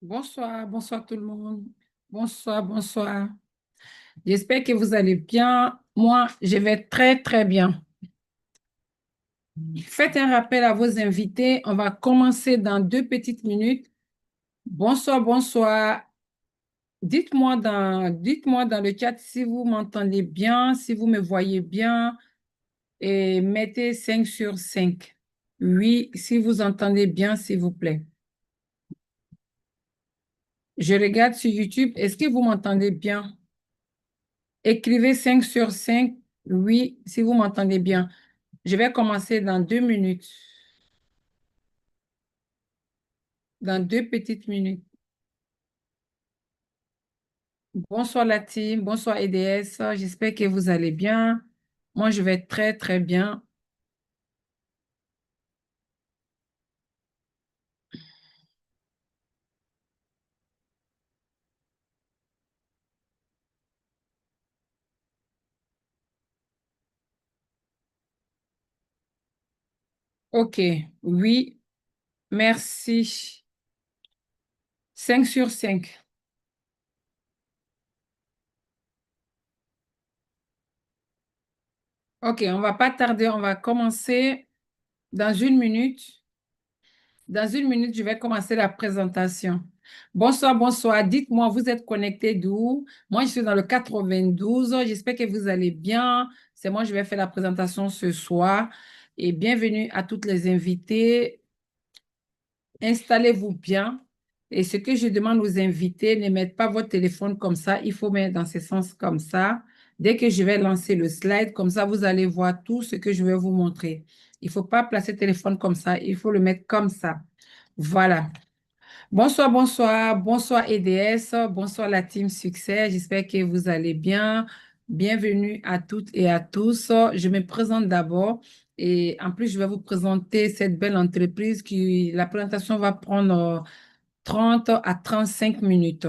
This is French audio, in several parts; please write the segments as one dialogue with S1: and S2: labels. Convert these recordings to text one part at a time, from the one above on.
S1: Bonsoir, bonsoir tout le monde. Bonsoir, bonsoir. J'espère que vous allez bien. Moi, je vais très, très bien. Faites un rappel à vos invités. On va commencer dans 2 petites minutes. Bonsoir, bonsoir. Dites-moi dans le chat si vous m'entendez bien, si vous me voyez bien et mettez 5 sur 5. Oui, si vous entendez bien, s'il vous plaît. Je regarde sur YouTube. Est-ce que vous m'entendez bien? Écrivez 5 sur 5. Oui, si vous m'entendez bien. Je vais commencer dans 2 minutes. Dans 2 petites minutes. Bonsoir la team, bonsoir EDS. J'espère que vous allez bien. Moi, je vais très, très bien. OK. Oui, merci. 5 sur 5. OK, on va pas tarder. On va commencer dans 1 minute. Dans 1 minute, je vais commencer la présentation. Bonsoir, bonsoir. Dites-moi, vous êtes connecté d'où? Moi, je suis dans le 92. J'espère que vous allez bien. C'est moi, je vais faire la présentation ce soir. Et bienvenue à toutes les invités. Installez-vous bien. Et ce que je demande aux invités, ne mettez pas votre téléphone comme ça. Il faut mettre dans ce sens comme ça. Dès que je vais lancer le slide, comme ça, vous allez voir tout ce que je vais vous montrer. Il ne faut pas placer le téléphone comme ça. Il faut le mettre comme ça. Voilà. Bonsoir, bonsoir, bonsoir EDS, bonsoir la team Succès. J'espère que vous allez bien. Bienvenue à toutes et à tous. Je me présente d'abord et en plus, je vais vous présenter cette belle entreprise la présentation va prendre 30 à 35 minutes.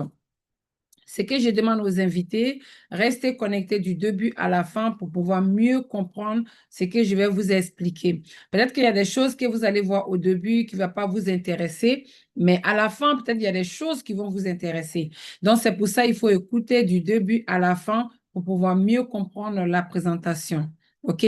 S1: Ce que je demande aux invités, restez connectés du début à la fin pour pouvoir mieux comprendre ce que je vais vous expliquer. Peut-être qu'il y a des choses que vous allez voir au début qui ne vont pas vous intéresser, mais à la fin, peut-être il y a des choses qui vont vous intéresser. Donc, c'est pour ça qu'il faut écouter du début à la fin pour pouvoir mieux comprendre la présentation. OK?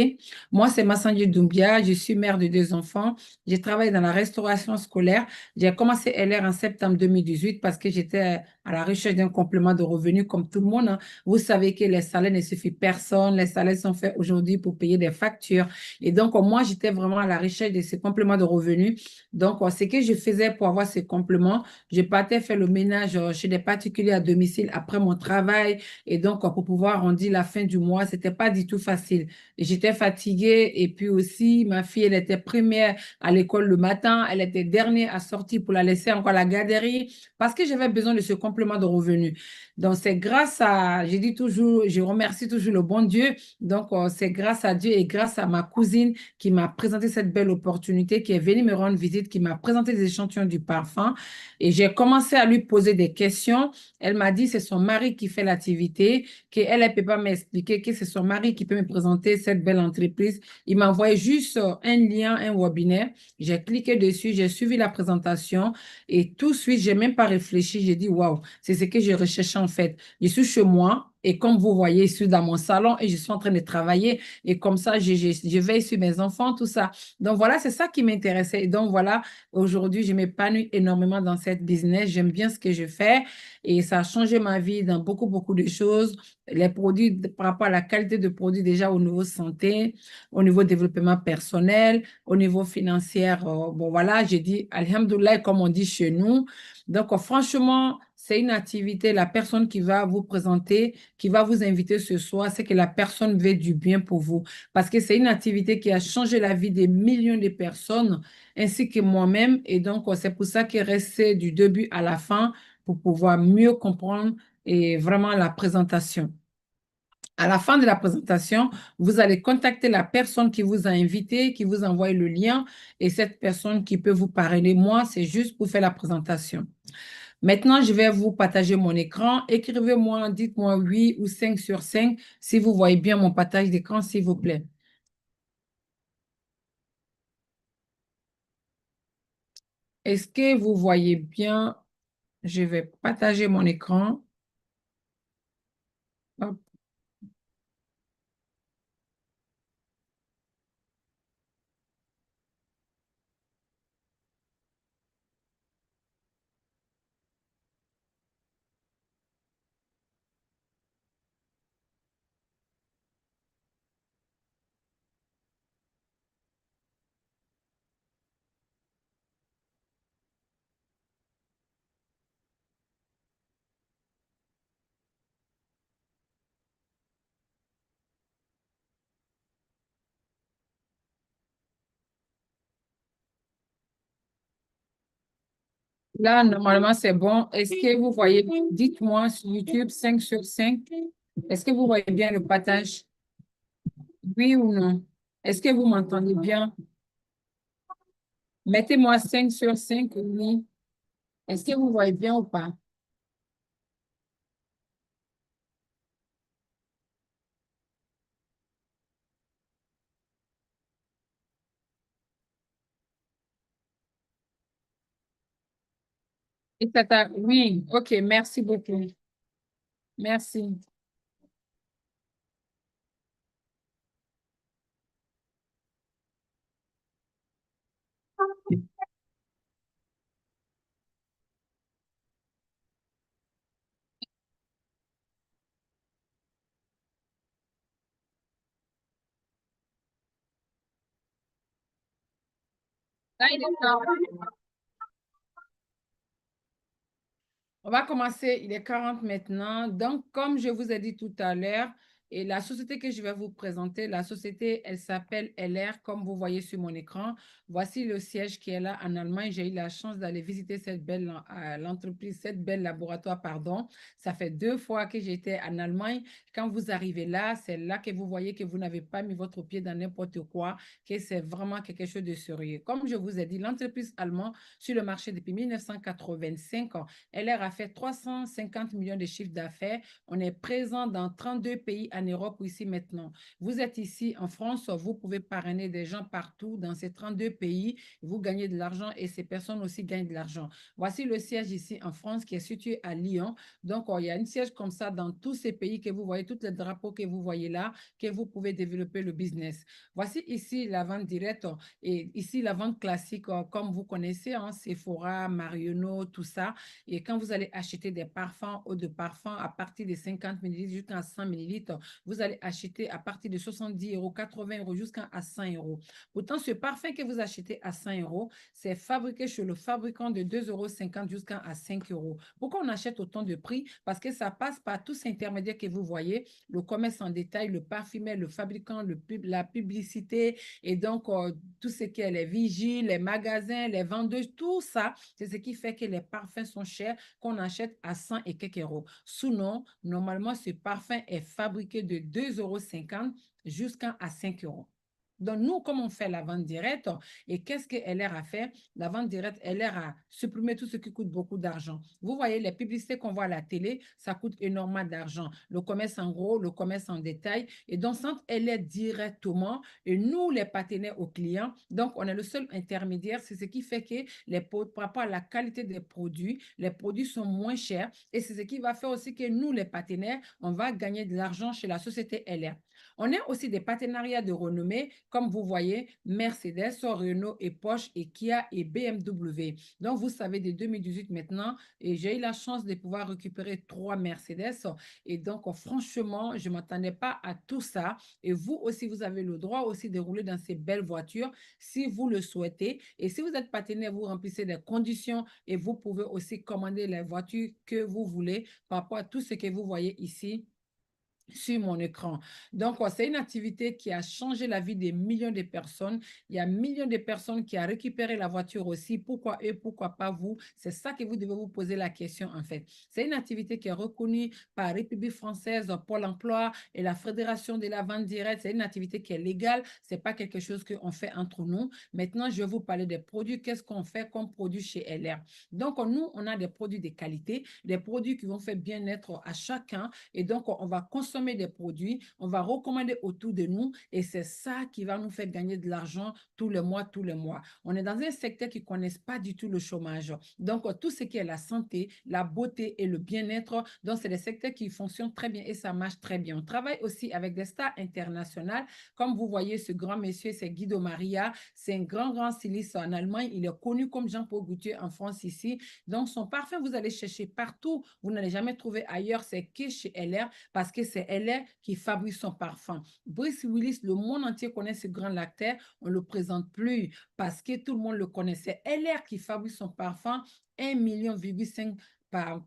S1: Moi, c'est Massanji Doumbia. Je suis mère de 2 enfants. Je travaille dans la restauration scolaire. J'ai commencé LR en septembre 2018 parce que j'étais à la recherche d'un complément de revenus comme tout le monde, hein. Vous savez que les salaires ne suffisent personne. Les salaires sont faits aujourd'hui pour payer des factures. Et donc, moi, j'étais vraiment à la recherche de ces compléments de revenus. Donc, ce que je faisais pour avoir ces compléments, je partais faire le ménage chez des particuliers à domicile après mon travail. Et donc, pour pouvoir arrondir la fin du mois, c'était pas du tout facile. J'étais fatiguée et puis aussi, ma fille, elle était première à l'école le matin, elle était dernière à sortir pour la laisser encore à la garderie parce que j'avais besoin de ce complément de revenus. Donc, c'est grâce à, je dis toujours, je remercie toujours le bon Dieu. Donc, c'est grâce à Dieu et grâce à ma cousine qui m'a présenté cette belle opportunité, qui est venue me rendre visite, qui m'a présenté des échantillons du parfum. Et j'ai commencé à lui poser des questions. Elle m'a dit, c'est son mari qui fait l'activité, qu'elle ne peut pas m'expliquer, que c'est son mari qui peut me présenter cette belle entreprise. Il m'a envoyé juste un lien, un webinaire. J'ai cliqué dessus, j'ai suivi la présentation et tout de suite, j'ai même pas réfléchi. J'ai dit, waouh, c'est ce que je recherchais en fait. Je suis chez moi et comme vous voyez, je suis dans mon salon et je suis en train de travailler et comme ça, je veille sur mes enfants, tout ça. Donc voilà, c'est ça qui m'intéressait. Et donc voilà, aujourd'hui, je m'épanouis énormément dans cette business. J'aime bien ce que je fais et ça a changé ma vie dans beaucoup, beaucoup de choses. Les produits, par rapport à la qualité de produits déjà au niveau santé, au niveau développement personnel, au niveau financier. Bon, voilà, j'ai dit Alhamdoulilah, comme on dit chez nous. Donc, franchement, c'est une activité, la personne qui va vous présenter, qui va vous inviter ce soir, c'est que la personne veut du bien pour vous. Parce que c'est une activité qui a changé la vie des millions de personnes, ainsi que moi-même. Et donc, c'est pour ça qu'il restait du début à la fin pour pouvoir mieux comprendre et vraiment la présentation. À la fin de la présentation, vous allez contacter la personne qui vous a invité, qui vous envoie le lien et cette personne qui peut vous parrainer. Moi, c'est juste pour faire la présentation. Maintenant, je vais vous partager mon écran. Écrivez-moi, dites-moi oui ou 5 sur 5 si vous voyez bien mon partage d'écran, s'il vous plaît. Est-ce que vous voyez bien Je vais partager mon écran. Hop. Là, normalement, c'est bon. Est-ce que vous voyez, dites-moi sur YouTube 5 sur 5. Est-ce que vous voyez bien le partage? Oui ou non? Est-ce que vous m'entendez bien? Mettez-moi 5 sur 5. Oui. Est-ce que vous voyez bien ou pas? Oui, ok, merci beaucoup. Merci. Là, il est tard. On va commencer, il est 40 maintenant. Donc, comme je vous ai dit tout à l'heure, et la société que je vais vous présenter, la société, elle s'appelle LR, comme vous voyez sur mon écran. Voici le siège qui est là en Allemagne. J'ai eu la chance d'aller visiter cette belle l'entreprise, cette belle laboratoire, pardon. Ça fait 2 fois que j'étais en Allemagne. Quand vous arrivez là, c'est là que vous voyez que vous n'avez pas mis votre pied dans n'importe quoi, que c'est vraiment quelque chose de sérieux. Comme je vous ai dit, l'entreprise allemande sur le marché depuis 1985. LR a fait 350 millions de chiffres d'affaires. On est présent dans 32 pays en Europe ici maintenant. Vous êtes ici en France, vous pouvez parrainer des gens partout dans ces 32 pays. Vous gagnez de l'argent et ces personnes aussi gagnent de l'argent. Voici le siège ici en France qui est situé à Lyon. Donc, il y a un siège comme ça dans tous ces pays que vous voyez, tous les drapeaux que vous voyez là, que vous pouvez développer le business. Voici ici la vente directe et ici la vente classique, comme vous connaissez, hein, Sephora, Marionneau, tout ça. Et quand vous allez acheter des parfums, eau de parfum à partir de 50 millilitres jusqu'à 100 millilitres, vous allez acheter à partir de 70 euros, 80 euros jusqu'à 100 euros. Pourtant, ce parfum que vous achetez à 100 euros, c'est fabriqué chez le fabricant de 2,50 euros jusqu'à 5 euros. Pourquoi on achète autant de prix? Parce que ça passe par tous ces intermédiaires que vous voyez, le commerce en détail, le parfumeur, le fabricant, la publicité, et donc tout ce qui est les vigiles, les magasins, les vendeuses, tout ça, c'est ce qui fait que les parfums sont chers, qu'on achète à 100 et quelques euros. Sinon, normalement, ce parfum est fabriqué de 2,50 € jusqu'à 5 euros. Donc, nous, comme on fait la vente directe, et qu'est-ce que LR a fait? La vente directe, LR a supprimé tout ce qui coûte beaucoup d'argent. Vous voyez, les publicités qu'on voit à la télé, ça coûte énormément d'argent. Le commerce en gros, le commerce en détail. Et donc, sans LR directement, et nous, les partenaires aux clients, donc on est le seul intermédiaire. C'est ce qui fait que par rapport à la qualité des produits, les produits sont moins chers. Et c'est ce qui va faire aussi que nous, les partenaires, on va gagner de l'argent chez la société LR. On a aussi des partenariats de renommée, comme vous voyez, Mercedes, Renault et Porsche et Kia et BMW. Donc, vous savez, de 2018 maintenant, et j'ai eu la chance de pouvoir récupérer 3 Mercedes. Et donc, franchement, je ne m'attendais pas à tout ça. Et vous aussi, vous avez le droit aussi de rouler dans ces belles voitures si vous le souhaitez. Et si vous êtes partenaire, vous remplissez des conditions et vous pouvez aussi commander les voitures que vous voulez par rapport à tout ce que vous voyez ici sur mon écran. Donc, c'est une activité qui a changé la vie des millions de personnes. Il y a millions de personnes qui ont récupéré la voiture aussi. Pourquoi eux, pourquoi pas vous? C'est ça que vous devez vous poser la question, en fait. C'est une activité qui est reconnue par la République française, Pôle emploi et la Fédération de la vente directe. C'est une activité qui est légale. Ce n'est pas quelque chose qu'on fait entre nous. Maintenant, je vais vous parler des produits. Qu'est-ce qu'on fait comme produit chez LR? Donc, nous, on a des produits de qualité, des produits qui vont faire bien-être à chacun. Et donc, on va consommer consommer des produits, on va recommander autour de nous et c'est ça qui va nous faire gagner de l'argent tous les mois, tous les mois. On est dans un secteur qui ne connaît pas du tout le chômage. Donc, tout ce qui est la santé, la beauté et le bien-être, donc c'est des secteurs qui fonctionnent très bien et ça marche très bien. On travaille aussi avec des stars internationales. Comme vous voyez, ce grand monsieur, c'est Guido Maria. C'est un grand styliste en Allemagne. Il est connu comme Jean-Paul Gaultier en France ici. Donc, son parfum, vous allez chercher partout. Vous n'allez jamais trouver ailleurs. C'est que chez LR parce que c'est LR qui fabrique son parfum. Bruce Willis, le monde entier connaît ce grand acteur. On ne le présente plus parce que tout le monde le connaissait. LR qui fabrique son parfum 1,5 million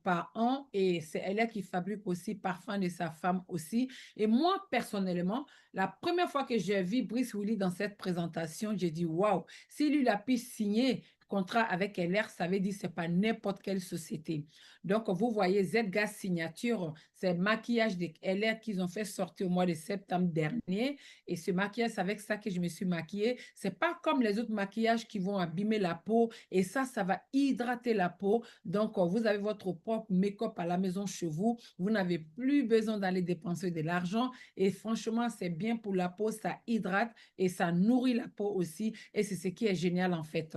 S1: par an et c'est elle qui fabrique aussi parfum de sa femme aussi. Et moi, personnellement, la première fois que j'ai vu Bruce Willis dans cette présentation, j'ai dit, waouh, si lui a pu signer contrat avec LR, ça veut dire que ce n'est pas n'importe quelle société. Donc, vous voyez, Zedgar Signature, c'est le maquillage de LR qu'ils ont fait sortir au mois de septembre dernier. Et ce maquillage, c'est avec ça que je me suis maquillée. Ce n'est pas comme les autres maquillages qui vont abîmer la peau. Et ça va hydrater la peau. Donc, vous avez votre propre make-up à la maison chez vous. Vous n'avez plus besoin d'aller dépenser de l'argent. Et franchement, c'est bien pour la peau. Ça hydrate et ça nourrit la peau aussi. Et c'est ce qui est génial en fait.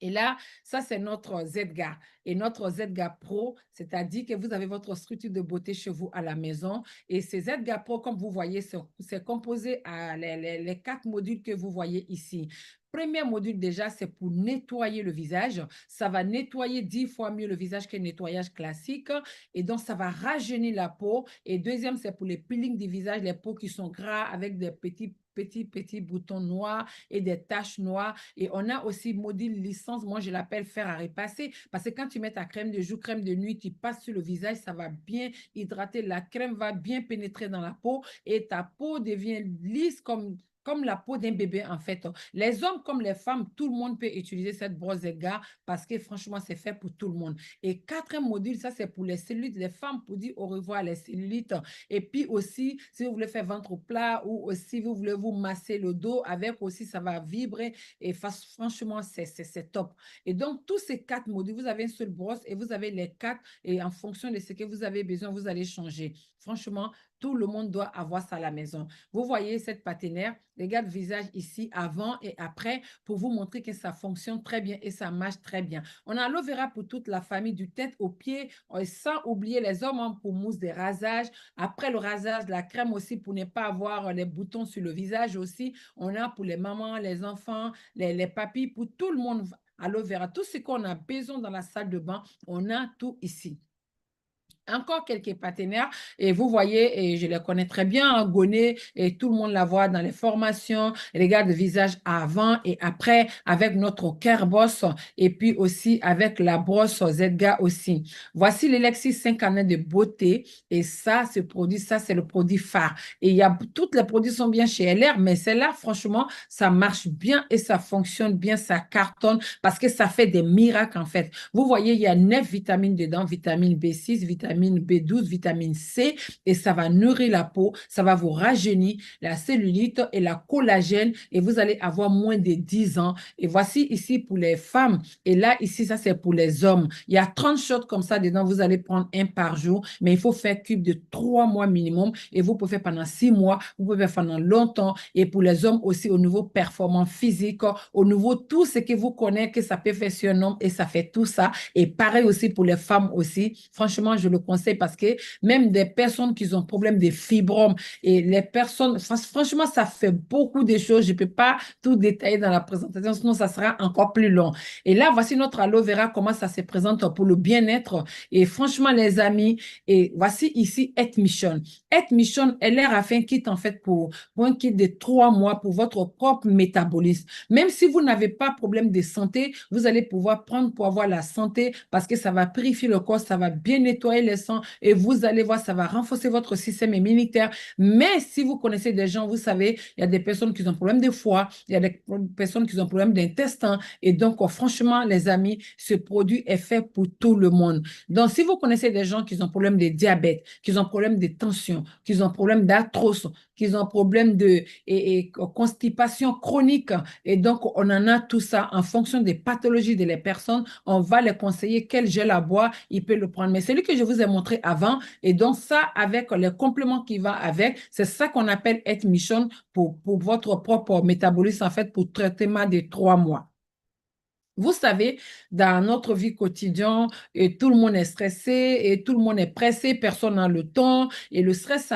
S1: Et là, ça, c'est notre Zedgar. Et notre Zedgar Pro, c'est-à-dire que vous avez votre structure de beauté chez vous à la maison. Et ces Zedgar Pro, comme vous voyez, c'est composé à les 4 modules que vous voyez ici. Premier module déjà, c'est pour nettoyer le visage. Ça va nettoyer 10 fois mieux le visage qu'un nettoyage classique. Et donc, ça va rajeunir la peau. Et deuxième, c'est pour les peelings du visage, les peaux qui sont gras avec des petits boutons noirs et des taches noires. Et on a aussi module licence, moi je l'appelle fer à repasser, parce que quand tu mets ta crème de jour, crème de nuit, tu passes sur le visage, ça va bien hydrater, la crème va bien pénétrer dans la peau et ta peau devient lisse comme la peau d'un bébé, en fait. Les hommes comme les femmes, tout le monde peut utiliser cette brosse Zedgar parce que franchement, c'est fait pour tout le monde. Et quatrième module, ça, c'est pour les cellulites, les femmes pour dire au revoir les cellulites. Et puis aussi, si vous voulez faire ventre plat ou aussi vous voulez vous masser le dos avec aussi, ça va vibrer. Et franchement, c'est top. Et donc, tous ces 4 modules, vous avez une seule brosse et vous avez les 4 et en fonction de ce que vous avez besoin, vous allez changer. Franchement, tout le monde doit avoir ça à la maison. Vous voyez cette partenaire, regarde le visage ici, avant et après, pour vous montrer que ça fonctionne très bien et ça marche très bien. On a l'aloe vera pour toute la famille, du tête aux pieds, sans oublier les hommes hein, pour mousse de rasage. Après le rasage, la crème aussi pour ne pas avoir les boutons sur le visage aussi. On a pour les mamans, les enfants, les papis, pour tout le monde. Aloe vera, tout ce qu'on a besoin dans la salle de bain, on a tout ici. Encore quelques partenaires et vous voyez, et je les connais très bien, hein, Goné, et tout le monde la voit dans les formations, regarde le visage avant et après avec notre Care Boss et puis aussi avec la brosse Zedgar aussi. Voici l'Elexis 5 années de beauté et ça, ce produit, ça c'est le produit phare. Et il y a, tous les produits sont bien chez LR, mais celle-là, franchement, ça marche bien et ça fonctionne bien, ça cartonne parce que ça fait des miracles en fait. Vous voyez, il y a 9 vitamines dedans, vitamine B6, vitamine B12, vitamine C, et ça va nourrir la peau, ça va vous rajeunir la cellulite et la collagène, et vous allez avoir moins de 10 ans. Et voici ici pour les femmes, et là, ici, ça, c'est pour les hommes. Il y a 30 shots comme ça dedans, vous allez prendre un par jour, mais il faut faire cube de 3 mois minimum, et vous pouvez faire pendant 6 mois, vous pouvez faire pendant longtemps, et pour les hommes aussi, au niveau performance physique, au niveau tout ce que vous connaissez, que ça peut faire sur un homme, et ça fait tout ça, et pareil aussi pour les femmes aussi. Franchement, je le conseille parce que même des personnes qui ont problème de fibromes et les personnes, franchement, ça fait beaucoup de choses. Je ne peux pas tout détailler dans la présentation, sinon ça sera encore plus long. Et là, voici notre aloe vera, comment ça se présente pour le bien-être. Et franchement, les amis, et voici ici Health Mission. Health Mission, elle a fait un kit en fait pour un kit de 3 mois pour votre propre métabolisme. Même si vous n'avez pas de problème de santé, vous allez pouvoir prendre pour avoir la santé parce que ça va purifier le corps, ça va bien nettoyer les sangs et vous allez voir, ça va renforcer votre système immunitaire. Mais si vous connaissez des gens, vous savez, il y a des personnes qui ont problème de foie, il y a des personnes qui ont problème d'intestin. Et donc, franchement, les amis, ce produit est fait pour tout le monde. Donc, si vous connaissez des gens qui ont problème de diabète, qui ont problème de tension, qui ont problème d'arthrose, qui ont problème de constipation chronique, et donc, on en a tout ça en fonction des pathologies de les personnes. On va les conseiller quel gel à boire, il peut le prendre. Mais celui que je vous ai ai montré avant. Et donc, ça, avec les compléments qui vont avec, c'est ça qu'on appelle être mission pour votre propre métabolisme, en fait, pour traitement de 3 mois. Vous savez, dans notre vie quotidienne, et tout le monde est stressé et tout le monde est pressé, personne n'a le temps. Et le stress,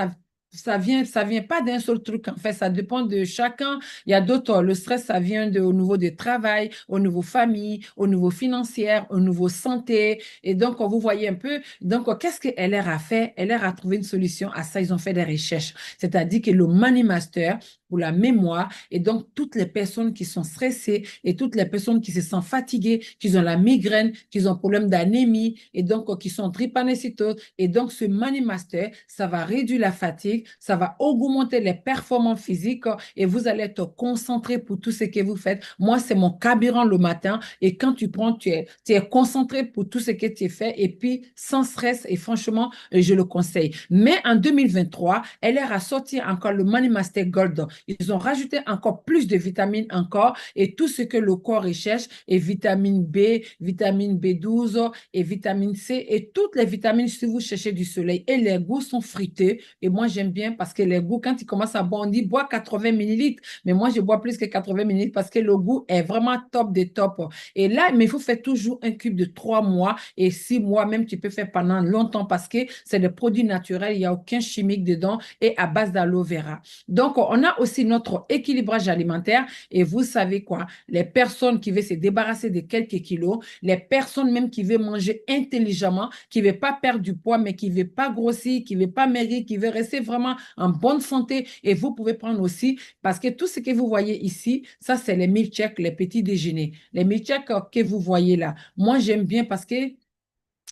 S1: ça vient pas d'un seul truc. En fait, ça dépend de chacun. Il y a d'autres. Le stress, ça vient au niveau du travail, au niveau famille, au niveau financier, au niveau santé. Et donc, vous voyez un peu. Donc, qu'est-ce que LR a fait? LR a trouvé une solution à ça. Ils ont fait des recherches. C'est-à-dire que le Money Master, pour la mémoire, et donc toutes les personnes qui sont stressées et toutes les personnes qui se sentent fatiguées, qui ont la migraine, qui ont un problème d'anémie et donc qui sont drépanocytoses. Et donc ce Money Master, ça va réduire la fatigue, ça va augmenter les performances physiques et vous allez être concentré pour tout ce que vous faites. Moi, c'est mon carburant le matin et quand tu prends, tu es concentré pour tout ce que tu fais et puis sans stress et franchement, je le conseille. Mais en 2023, LR a sorti encore le Money Master Gold. Ils ont rajouté encore plus de vitamines encore et tout ce que le corps recherche est vitamine B, vitamine B12 et vitamine C et toutes les vitamines si vous cherchez du soleil. Et les goûts sont fruités et moi j'aime bien parce que les goûts, quand ils commencent à boire, on dit bois 80 millilitres, mais moi je bois plus que 80 millilitres parce que le goût est vraiment top des top. Et là, mais il faut faire toujours un cube de 3 mois et 6 mois, même tu peux faire pendant longtemps parce que c'est des produits naturels, il n'y a aucun chimique dedans et à base d'aloe vera. Donc, on a aussi notre équilibrage alimentaire et vous savez quoi, les personnes qui veulent se débarrasser de quelques kilos, les personnes même qui veulent manger intelligemment, qui ne veulent pas perdre du poids, mais qui ne veulent pas grossir, qui ne veulent pas maigrir, qui veulent rester vraiment en bonne santé. Et vous pouvez prendre aussi, parce que tout ce que vous voyez ici, ça, c'est les milkshakes, les petits déjeuners. Les milkshakes que vous voyez là, moi, j'aime bien parce que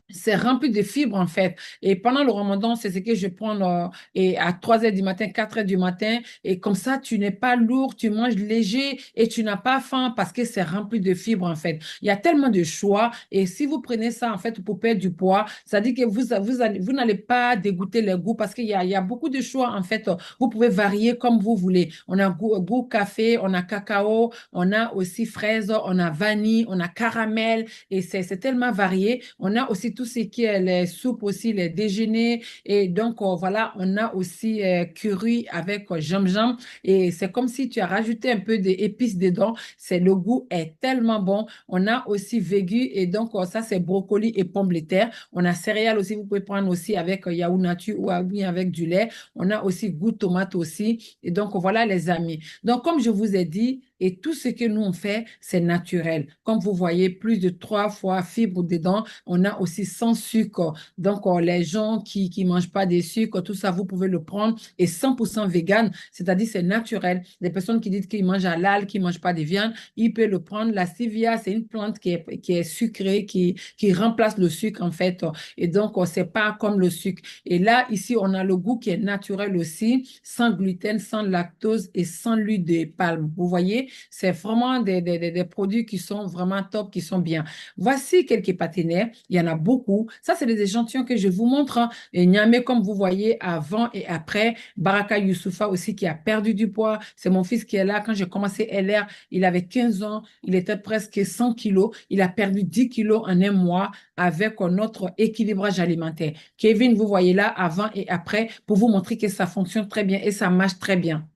S1: c'est rempli de fibres en fait. Et pendant le ramadan, c'est ce que je prends et à 3 heures du matin, 4 heures du matin. Et comme ça, tu n'es pas lourd, tu manges léger et tu n'as pas faim parce que c'est rempli de fibres en fait. Il y a tellement de choix. Et si vous prenez ça en fait pour perdre du poids, ça dit que vous n'allez pas dégoûter les goûts parce qu'il y a beaucoup de choix en fait. Vous pouvez varier comme vous voulez. On a goût café, on a cacao, on a aussi fraise, on a vanille, on a caramel et c'est tellement varié. On a aussi tout ce qui est les soupes aussi, les déjeuners. Et donc, voilà, on a aussi curry avec jam-jam. Et c'est comme si tu as rajouté un peu d'épices dedans. Le goût est tellement bon. On a aussi végu et donc, ça, c'est brocoli et pommes de terre. On a céréales aussi. Vous pouvez prendre aussi avec yaourt nature ou bien avec du lait. On a aussi goût tomate aussi. Et donc, voilà, les amis. Donc, comme je vous ai dit, et tout ce que nous on fait, c'est naturel. Comme vous voyez, plus de 3 fois fibres dedans. On a aussi sans sucre. Donc, les gens qui ne mangent pas des sucres, tout ça, vous pouvez le prendre. Et 100% vegan, c'est-à-dire c'est naturel. Les personnes qui disent qu'ils mangent halal, qui ne mangent pas de viande, ils peuvent le prendre. La stevia, c'est une plante qui est sucrée, qui remplace le sucre en fait. Et donc, c'est pas comme le sucre. Et là, ici, on a le goût qui est naturel aussi, sans gluten, sans lactose et sans l'huile de palme. Vous voyez? C'est vraiment des produits qui sont vraiment top, qui sont bien. Voici quelques partenaires. Il y en a beaucoup. Ça, c'est des échantillons que je vous montre. Hein. Et Niamey, comme vous voyez, avant et après. Baraka Youssoufa aussi, qui a perdu du poids. C'est mon fils qui est là. Quand j'ai commencé LR, il avait 15 ans. Il était presque 100 kilos. Il a perdu 10 kilos en un mois avec notre équilibrage alimentaire. Kevin, vous voyez là, avant et après, pour vous montrer que ça fonctionne très bien et ça marche très bien.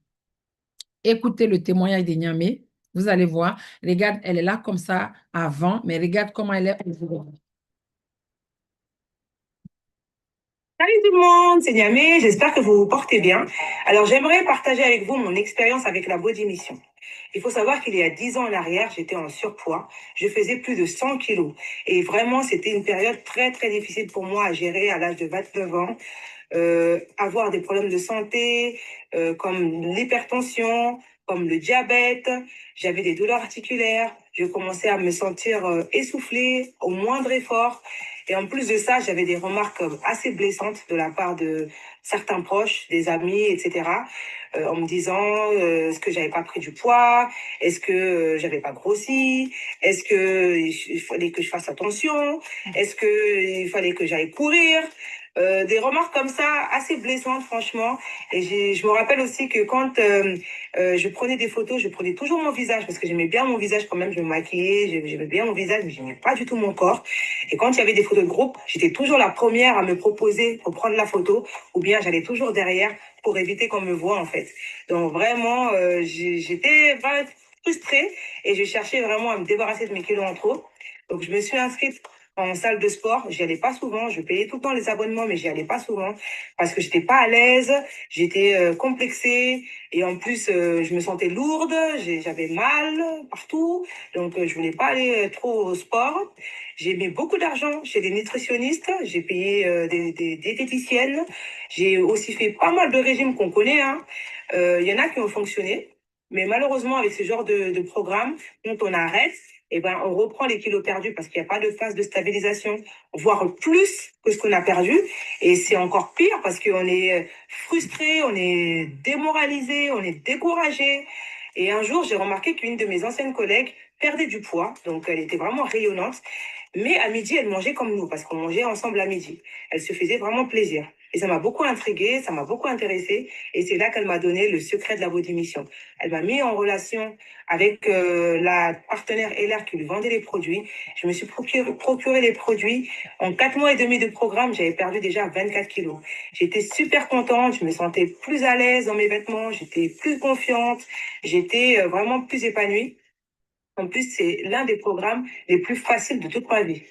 S1: Écoutez le témoignage de Niamey. Vous allez voir. Regarde, elle est là comme ça avant, mais regarde comment elle est aujourd'hui.
S2: Salut tout le monde, c'est Niamey, j'espère que vous vous portez bien. Alors j'aimerais partager avec vous mon expérience avec la Body Mission. Il faut savoir qu'il y a 10 ans en arrière, j'étais en surpoids, je faisais plus de 100 kilos. Et vraiment, c'était une période très très difficile pour moi à gérer à l'âge de 29 ans. Avoir des problèmes de santé, comme l'hypertension, comme le diabète, j'avais des douleurs articulaires, je commençais à me sentir essoufflée au moindre effort. Et en plus de ça, j'avais des remarques assez blessantes de la part de certains proches, des amis, etc. En me disant est-ce que j'avais pas pris du poids, est-ce que j'avais pas grossi, est-ce que il fallait que je fasse attention, est-ce que il fallait que j'aille courir. Des remarques comme ça assez blessantes franchement et je me rappelle aussi que quand je prenais des photos je prenais toujours mon visage parce que j'aimais bien mon visage quand même, je me maquillais, j'aimais bien mon visage mais j'aimais pas du tout mon corps et quand il y avait des photos de groupe, j'étais toujours la première à me proposer pour prendre la photo, ou bien j'allais toujours derrière pour éviter qu'on me voie, en fait. Donc vraiment, j'étais vraiment frustrée et je cherchais vraiment à me débarrasser de mes kilos en trop. Donc je me suis inscrite en salle de sport. J'y allais pas souvent. Je payais tout le temps les abonnements, mais j'y allais pas souvent parce que j'étais pas à l'aise, j'étais complexée et en plus je me sentais lourde, j'avais mal partout. Donc je voulais pas aller trop au sport. J'ai mis beaucoup d'argent chez des nutritionnistes. J'ai payé des diététiciennes. J'ai aussi fait pas mal de régimes qu'on connaît, hein. Il y en a qui ont fonctionné. Mais malheureusement, avec ce genre de programme, quand on arrête, eh ben, on reprend les kilos perdus parce qu'il n'y a pas de phase de stabilisation, voire plus que ce qu'on a perdu. Et c'est encore pire parce qu'on est frustré, on est démoralisé, on est découragé. Et un jour, j'ai remarqué qu'une de mes anciennes collègues perdait du poids. Donc, elle était vraiment rayonnante. Mais à midi, elle mangeait comme nous parce qu'on mangeait ensemble à midi. Elle se faisait vraiment plaisir. Et ça m'a beaucoup intriguée, ça m'a beaucoup intéressée. Et c'est là qu'elle m'a donné le secret de la Body Mission. Elle m'a mis en relation avec la partenaire LR qui lui vendait les produits. Je me suis procuré les produits. En 4 mois et demi de programme, j'avais perdu déjà 24 kilos. J'étais super contente, je me sentais plus à l'aise dans mes vêtements, j'étais plus confiante, j'étais vraiment plus épanouie. En plus, c'est l'un des programmes les plus faciles de toute ma vie.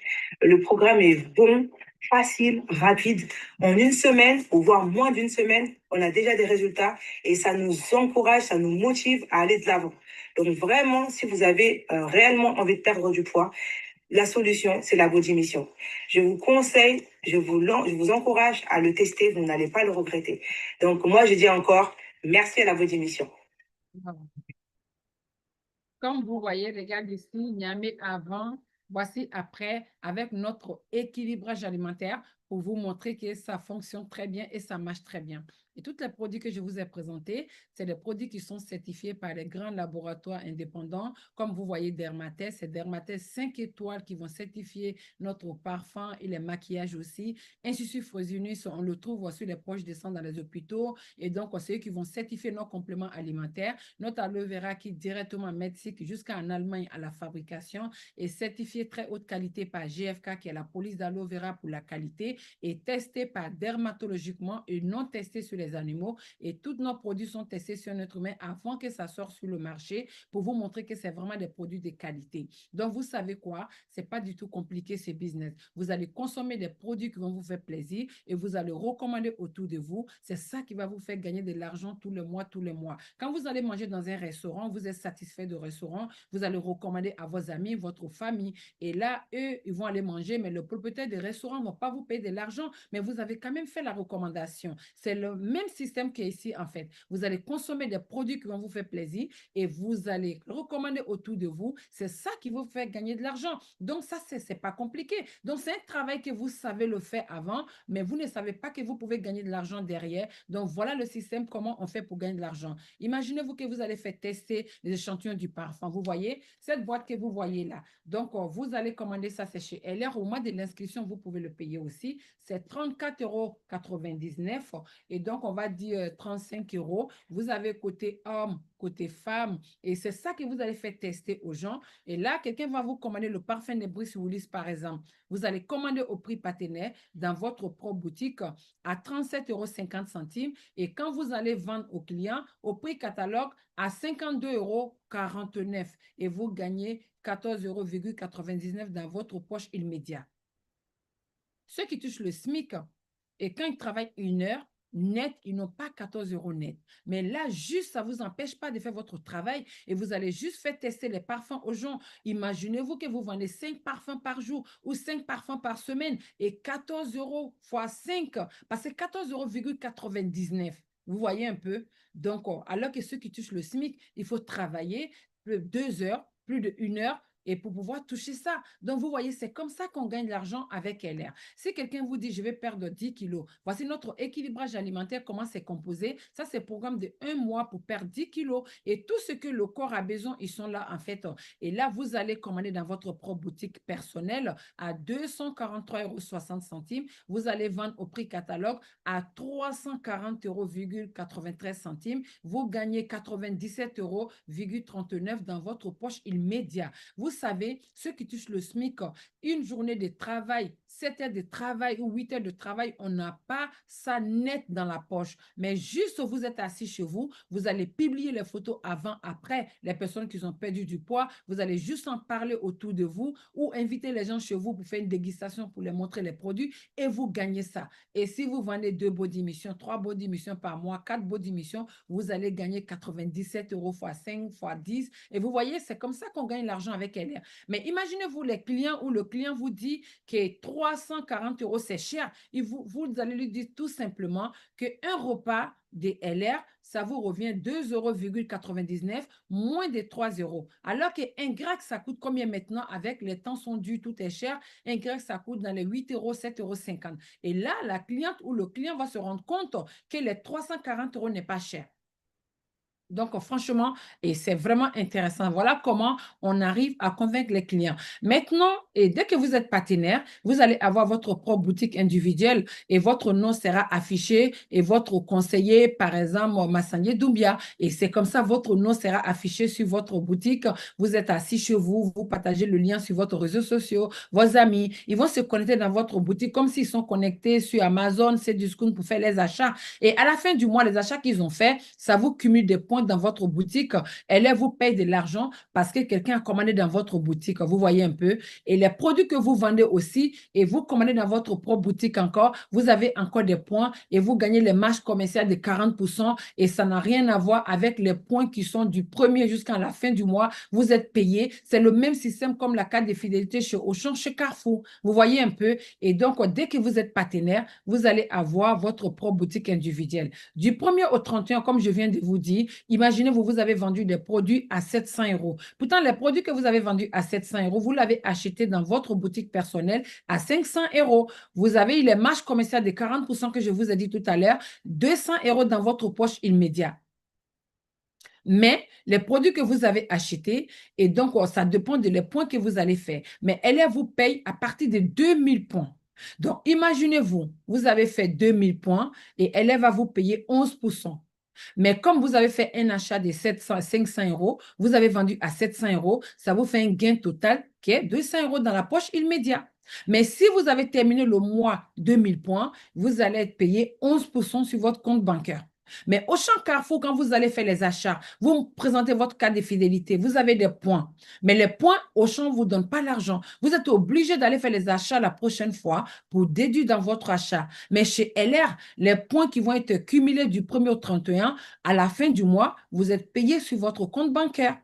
S2: Le programme est bon, facile, rapide. En une semaine, ou voire moins d'une semaine, on a déjà des résultats et ça nous encourage, ça nous motive à aller de l'avant. Donc vraiment, si vous avez réellement envie de perdre du poids, la solution, c'est la Body Mission. Je vous conseille, je vous encourage à le tester, vous n'allez pas le regretter. Donc moi, je dis encore, merci à la Body Mission.
S1: Comme vous voyez, regarde ici, Niamey avant, voici après, avec notre équilibrage alimentaire pour vous montrer que ça fonctionne très bien et ça marche très bien. Et tous les produits que je vous ai présentés, c'est des produits qui sont certifiés par les grands laboratoires indépendants. Comme vous voyez, Dermatès, c'est Dermatès 5 étoiles qui vont certifier notre parfum et les maquillages aussi. Institut Fresenius, on le trouve sur les poches de sang dans les hôpitaux. Et donc, c'est eux qui vont certifier nos compléments alimentaires. Notre aloe vera qui directement à Mexique jusqu'en Allemagne à la fabrication est certifié très haute qualité par GFK, qui est la police d'aloe vera pour la qualité, et testé par dermatologiquement et non testé sur les animaux. Et tous nos produits sont testés sur notre humain avant que ça sorte sur le marché pour vous montrer que c'est vraiment des produits de qualité. Donc, vous savez quoi? C'est pas du tout compliqué ce business. Vous allez consommer des produits qui vont vous faire plaisir et vous allez recommander autour de vous. C'est ça qui va vous faire gagner de l'argent tous les mois, tous les mois. Quand vous allez manger dans un restaurant, vous êtes satisfait du restaurant, vous allez recommander à vos amis, votre famille. Et là, eux, ils vont aller manger, mais le propriétaire du restaurant ne va pas vous payer de l'argent, mais vous avez quand même fait la recommandation. C'est le même système qui est ici, en fait. Vous allez consommer des produits qui vont vous faire plaisir et vous allez recommander autour de vous. C'est ça qui vous fait gagner de l'argent. Donc, ça, c'est pas compliqué. Donc, c'est un travail que vous savez le faire avant, mais vous ne savez pas que vous pouvez gagner de l'argent derrière. Donc, voilà le système, comment on fait pour gagner de l'argent. Imaginez-vous que vous allez faire tester les échantillons du parfum. Vous voyez, cette boîte que vous voyez là. Donc, vous allez commander ça, c'est chez LR. Au mois de l'inscription, vous pouvez le payer aussi. C'est 34,99 € et donc, on va dire 35 euros. Vous avez côté homme, côté femme et c'est ça que vous allez faire tester aux gens. Et là, quelqu'un va vous commander le parfum de Bruce Willis, par exemple. Vous allez commander au prix partenaire dans votre propre boutique à 37,50 € et quand vous allez vendre aux clients au prix catalogue à 52,49 € et vous gagnez 14,99 € dans votre poche immédiate. Ceux qui touchent le SMIC, et quand ils travaillent 1 heure, net, ils n'ont pas 14 € net. Mais là, juste, ça ne vous empêche pas de faire votre travail et vous allez juste faire tester les parfums aux gens. Imaginez-vous que vous vendez 5 parfums par jour ou 5 parfums par semaine et 14 € fois 5, parce que 14,99 €. Vous voyez un peu? Donc, alors que ceux qui touchent le SMIC, il faut travailler plus de 2 heures, plus de 1 heure et pour pouvoir toucher ça. Donc, vous voyez, c'est comme ça qu'on gagne de l'argent avec LR. Si quelqu'un vous dit, je vais perdre 10 kilos, voici notre équilibrage alimentaire, comment c'est composé. Ça, c'est un programme de 1 mois pour perdre 10 kilos. Et tout ce que le corps a besoin, ils sont là, en fait. Et là, vous allez commander dans votre propre boutique personnelle à 243,60 €. Vous allez vendre au prix catalogue à 340,93 €. Vous gagnez 97,39 € dans votre poche immédiat. Vous savez, ceux qui touchent le SMIC, une journée de travail, 7 heures de travail ou 8 heures de travail, on n'a pas ça net dans la poche. Mais juste vous êtes assis chez vous, vous allez publier les photos avant, après, les personnes qui ont perdu du poids, vous allez juste en parler autour de vous ou inviter les gens chez vous pour faire une dégustation pour les montrer les produits et vous gagnez ça. Et si vous vendez 2 body missions, 3 body missions par mois, 4 body missions, vous allez gagner 97 euros x 5 x 10. Et vous voyez, c'est comme ça qu'on gagne l'argent avec LR. Mais imaginez-vous les clients où le client vous dit que 340 euros, c'est cher. Et vous allez lui dire tout simplement qu'un repas des LR, ça vous revient 2,99 euros, moins de 3 euros. Alors qu'un grec, ça coûte combien maintenant? Avec les temps sont dus, tout est cher. Un grec, ça coûte dans les 8 euros, 7,50 euros. Et là, la cliente ou le client va se rendre compte que les 340 euros n'est pas cher. Donc, franchement, et c'est vraiment intéressant. Voilà comment on arrive à convaincre les clients. Maintenant, et dès que vous êtes partenaire, vous allez avoir votre propre boutique individuelle et votre nom sera affiché et votre conseiller, par exemple, Massanier Doumbia. Et c'est comme ça, votre nom sera affiché sur votre boutique. Vous êtes assis chez vous, vous partagez le lien sur votre réseau social, vos amis, ils vont se connecter dans votre boutique comme s'ils sont connectés sur Amazon, Cdiscount pour faire les achats. Et à la fin du mois, les achats qu'ils ont faits, ça vous cumule des points dans votre boutique. Elle vous paye de l'argent parce que quelqu'un a commandé dans votre boutique. Vous voyez un peu. Et les produits que vous vendez aussi et vous commandez dans votre propre boutique encore, vous avez encore des points et vous gagnez les marges commerciales de 40% et ça n'a rien à voir avec les points qui sont du premier jusqu'à la fin du mois. Vous êtes payé. C'est le même système comme la carte de fidélité chez Auchan, chez Carrefour. Vous voyez un peu. Et donc, dès que vous êtes partenaire, vous allez avoir votre propre boutique individuelle. Du 1er au 31, comme je viens de vous dire, imaginez, vous avez vendu des produits à 700 euros. Pourtant, les produits que vous avez vendus à 700 euros, vous l'avez acheté dans votre boutique personnelle à 500 euros. Vous avez eu les marges commerciales de 40% que je vous ai dit tout à l'heure, 200 euros dans votre poche immédiat. Mais les produits que vous avez achetés, et donc ça dépend des points que vous allez faire. Mais elle vous paye à partir de 2000 points. Donc, imaginez-vous, vous avez fait 2000 points et elle va vous payer 11%. Mais comme vous avez fait un achat de 500 euros, vous avez vendu à 700 euros, ça vous fait un gain total qui est 200 euros dans la poche immédiat. Mais si vous avez terminé le mois 2000 points, vous allez être payé 11% sur votre compte bancaire. Mais au champ Carrefour, quand vous allez faire les achats, vous présentez votre carte de fidélité, vous avez des points. Mais les points, Auchan ne vous donne pas l'argent. Vous êtes obligé d'aller faire les achats la prochaine fois pour déduire dans votre achat. Mais chez LR, les points qui vont être cumulés du 1er au 31, à la fin du mois, vous êtes payé sur votre compte bancaire.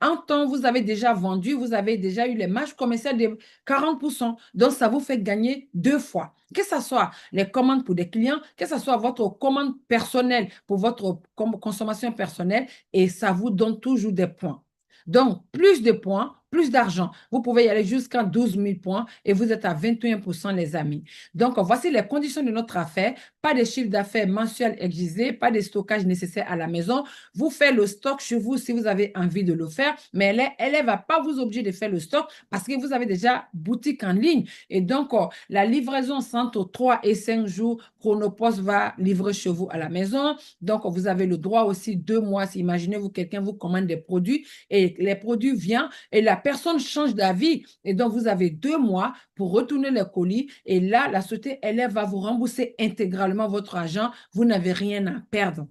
S1: En temps, vous avez déjà vendu, vous avez déjà eu les marges commerciales de 40%. Donc, ça vous fait gagner 2 fois. Que ce soit les commandes pour des clients, que ce soit votre commande personnelle pour votre consommation personnelle, et ça vous donne toujours des points. Donc, plus de points, plus d'argent. Vous pouvez y aller jusqu'à 12 000 points et vous êtes à 21%, les amis. Donc, voici les conditions de notre affaire. Pas de chiffre d'affaires mensuel exigé, pas de stockage nécessaire à la maison. Vous faites le stock chez vous si vous avez envie de le faire, mais elle ne va pas vous obliger de faire le stock parce que vous avez déjà boutique en ligne. Et donc, la livraison entre 3 et 5 jours, Chronopost va livrer chez vous à la maison. Donc, vous avez le droit aussi 2 mois. Imaginez-vous, quelqu'un vous commande des produits et les produits viennent et la personne change d'avis. Et donc, vous avez 2 mois pour retourner les colis. Et là, la société, elle va vous rembourser intégralement votre argent. Vous n'avez rien à perdre.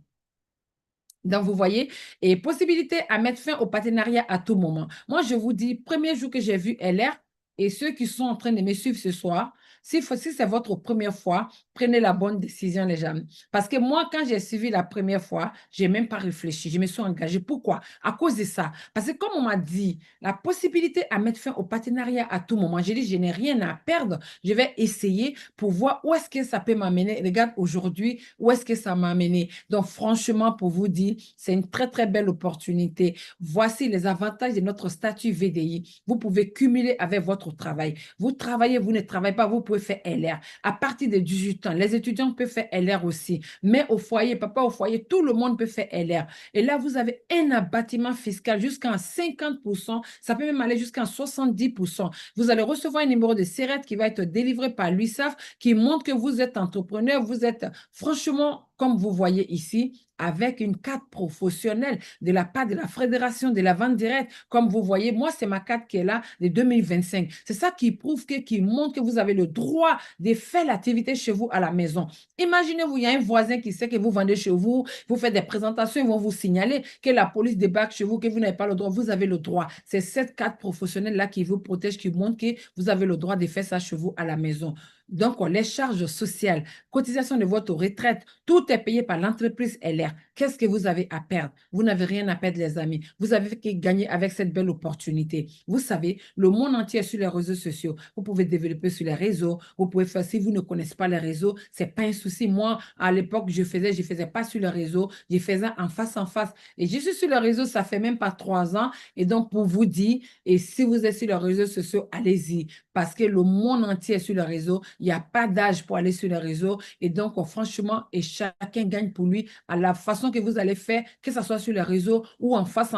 S1: Donc, vous voyez, et possibilité à mettre fin au partenariat à tout moment. Moi, je vous dis, premier jour que j'ai vu LR, et ceux qui sont en train de me suivre ce soir, si c'est votre première fois, prenez la bonne décision, les gens. Parce que moi, quand j'ai suivi la première fois, je n'ai même pas réfléchi, je me suis engagée. Pourquoi? À cause de ça. Parce que comme on m'a dit, la possibilité à mettre fin au partenariat à tout moment, j'ai dit, je n'ai rien à perdre. Je vais essayer pour voir où est-ce que ça peut m'amener. Regarde aujourd'hui, où est-ce que ça m'a amené. Donc, franchement, pour vous dire, c'est une très, très belle opportunité. Voici les avantages de notre statut VDI. Vous pouvez cumuler avec votre travail. Vous travaillez, vous ne travaillez pas, vous pouvez faire LR. À partir de 18 ans, les étudiants peuvent faire LR aussi. Mais au foyer, papa au foyer, tout le monde peut faire LR. Et là, vous avez un abattement fiscal jusqu'à 50%. Ça peut même aller jusqu'à 70%. Vous allez recevoir un numéro de SIRET qui va être délivré par l'UISAF qui montre que vous êtes entrepreneur. Vous êtes franchement, comme vous voyez ici, avec une carte professionnelle de la part de la Fédération de la vente directe. Comme vous voyez, moi, c'est ma carte qui est là de 2025. C'est ça qui prouve, qui montre que vous avez le droit de faire l'activité chez vous à la maison. Imaginez-vous, il y a un voisin qui sait que vous vendez chez vous, vous faites des présentations, ils vont vous signaler que la police débarque chez vous, que vous n'avez pas le droit. Vous avez le droit. C'est cette carte professionnelle-là qui vous protège, qui montre que vous avez le droit de faire ça chez vous à la maison. Donc, les charges sociales, cotisation de votre retraite, tout est payé par l'entreprise LR. Qu'est-ce que vous avez à perdre? Vous n'avez rien à perdre, les amis. Vous avez gagné avec cette belle opportunité. Vous savez, le monde entier est sur les réseaux sociaux. Vous pouvez développer sur les réseaux. Vous pouvez faire, si vous ne connaissez pas les réseaux, c'est pas un souci. Moi, à l'époque, je faisais pas sur les réseaux. Je faisais en face en face. Et je suis sur les réseaux, ça fait même pas 3 ans. Et donc, pour vous dire, et si vous êtes sur les réseaux sociaux, allez-y. Parce que le monde entier est sur les réseaux. Il n'y a pas d'âge pour aller sur les réseaux. Et donc, franchement, et chacun gagne pour lui à la façon que vous allez faire, que ce soit sur les réseaux ou en face,